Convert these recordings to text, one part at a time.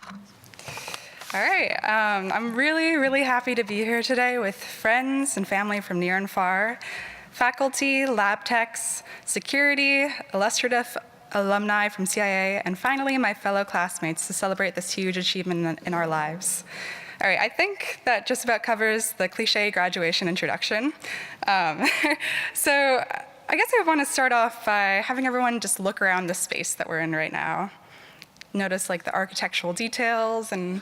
All right, I'm really happy to be here today with friends and family from near and far, faculty, lab techs, security, illustrative alumni from CIA, and finally my fellow classmates to celebrate this huge achievement in our lives. All right, I think that just about covers the cliche graduation introduction. So I guess I want to start off by having everyone just look around the space that we're in right now. Notice like the architectural details, and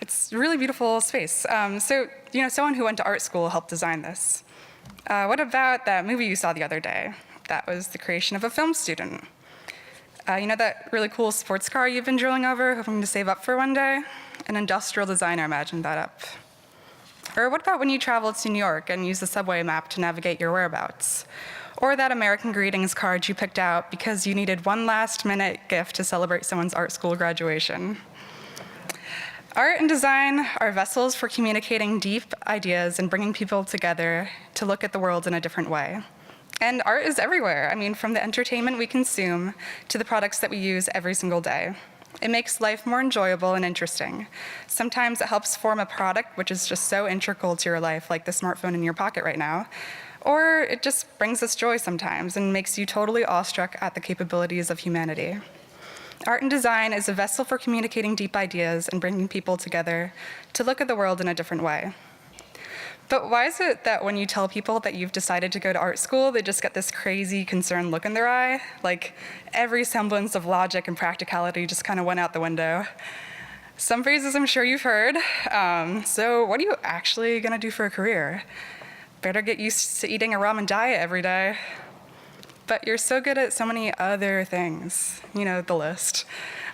it's a really beautiful space. So, someone who went to art school helped design this. What about that movie you saw the other day? That was the creation of a film student. That really cool sports car you've been drilling over, hoping to save up for one day? An industrial designer imagined that up. Or what about when you traveled to New York and used the subway map to navigate your whereabouts? Or that American greetings card you picked out because you needed one last-minute gift to celebrate someone's art school graduation? Art and design are vessels for communicating deep ideas and bringing people together to look at the world in a different way. And art is everywhere. I mean, from the entertainment we consume to the products that we use every single day. It makes life more enjoyable and interesting. Sometimes it helps form a product which is just so integral to your life, like the smartphone in your pocket right now. Or it just brings us joy sometimes and makes you totally awestruck at the capabilities of humanity. Art and design is a vessel for communicating deep ideas and bringing people together to look at the world in a different way. But why is it that when you tell people that you've decided to go to art school, they just get this crazy concerned look in their eye? Like every semblance of logic and practicality just kind of went out the window. Some phrases I'm sure you've heard. So what are you actually gonna do for a career? Better get used to eating a ramen diet every day. But you're so good at so many other things, the list.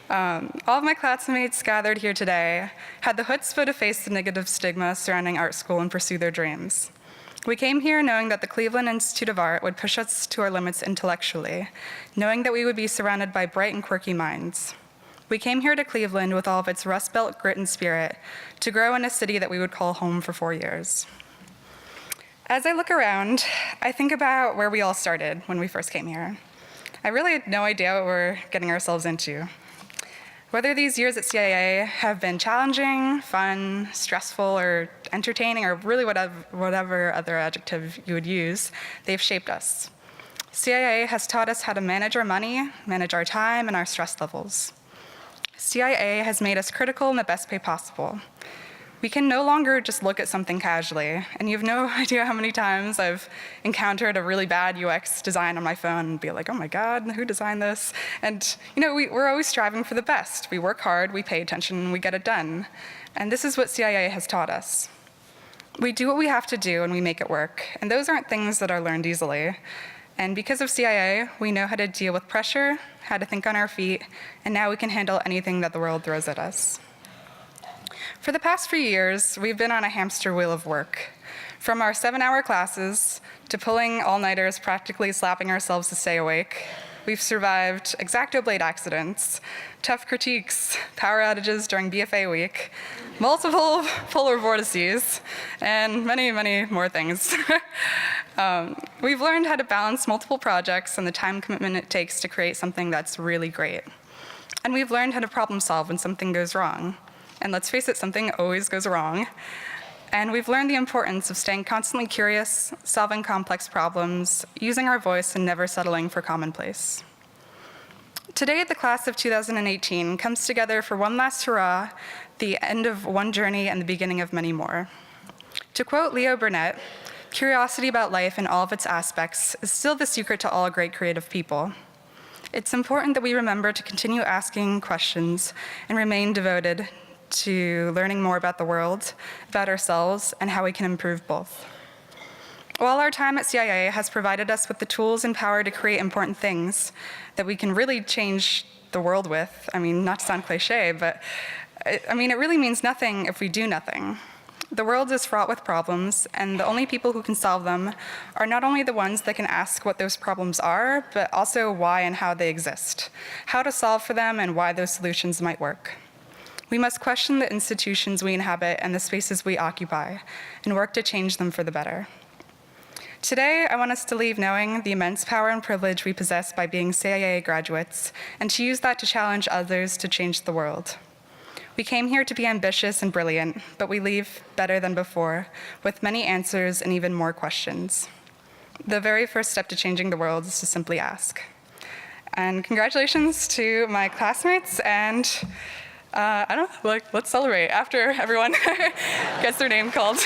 All of my classmates gathered here today had the chutzpah to face the negative stigma surrounding art school and pursue their dreams. We came here knowing that the Cleveland Institute of Art would push us to our limits intellectually, knowing that we would be surrounded by bright and quirky minds. We came here to Cleveland with all of its Rust Belt grit and spirit to grow in a city that we would call home for 4 years. As I look around, I think about where we all started when we first came here. I really had no idea what we're getting ourselves into. Whether these years at CIA have been challenging, fun, stressful, or entertaining, or really whatever other adjective you would use, they've shaped us. CIA has taught us how to manage our money, manage our time, and our stress levels. CIA has made us critical in the best way possible. We can no longer just look at something casually, and you have no idea how many times I've encountered a really bad UX design on my phone and be like, oh my God, who designed this? And we're always striving for the best. We work hard, we pay attention, and we get it done. And this is what CIA has taught us. We do what we have to do and we make it work, and those aren't things that are learned easily. And because of CIA, we know how to deal with pressure, how to think on our feet, and now we can handle anything that the world throws at us. For the past few years, we've been on a hamster wheel of work. From our 7-hour classes to pulling all-nighters, practically slapping ourselves to stay awake, we've survived X-Acto blade accidents, tough critiques, power outages during BFA week, multiple polar vortices, and many more things. We've learned how to balance multiple projects and the time commitment it takes to create something that's really great. And we've learned how to problem solve when something goes wrong. And let's face it, something always goes wrong. And we've learned the importance of staying constantly curious, solving complex problems, using our voice, and never settling for commonplace. Today, the class of 2018 comes together for one last hurrah, the end of one journey and the beginning of many more. To quote Leo Burnett, curiosity about life in all of its aspects is still the secret to all great creative people. It's important that we remember to continue asking questions and remain devoted to learning more about the world, about ourselves, and how we can improve both. While our time at CIA has provided us with the tools and power to create important things that we can really change the world with, not to sound cliche, but it really means nothing if we do nothing. The world is fraught with problems, and the only people who can solve them are not only the ones that can ask what those problems are, but also why and how they exist, how to solve for them, and why those solutions might work. We must question the institutions we inhabit and the spaces we occupy, and work to change them for the better. Today, I want us to leave knowing the immense power and privilege we possess by being CIA graduates, and to use that to challenge others to change the world. We came here to be ambitious and brilliant, but we leave better than before, with many answers and even more questions. The very first step to changing the world is to simply ask. And congratulations to my classmates, and I don't know, let's celebrate after everyone gets their name called.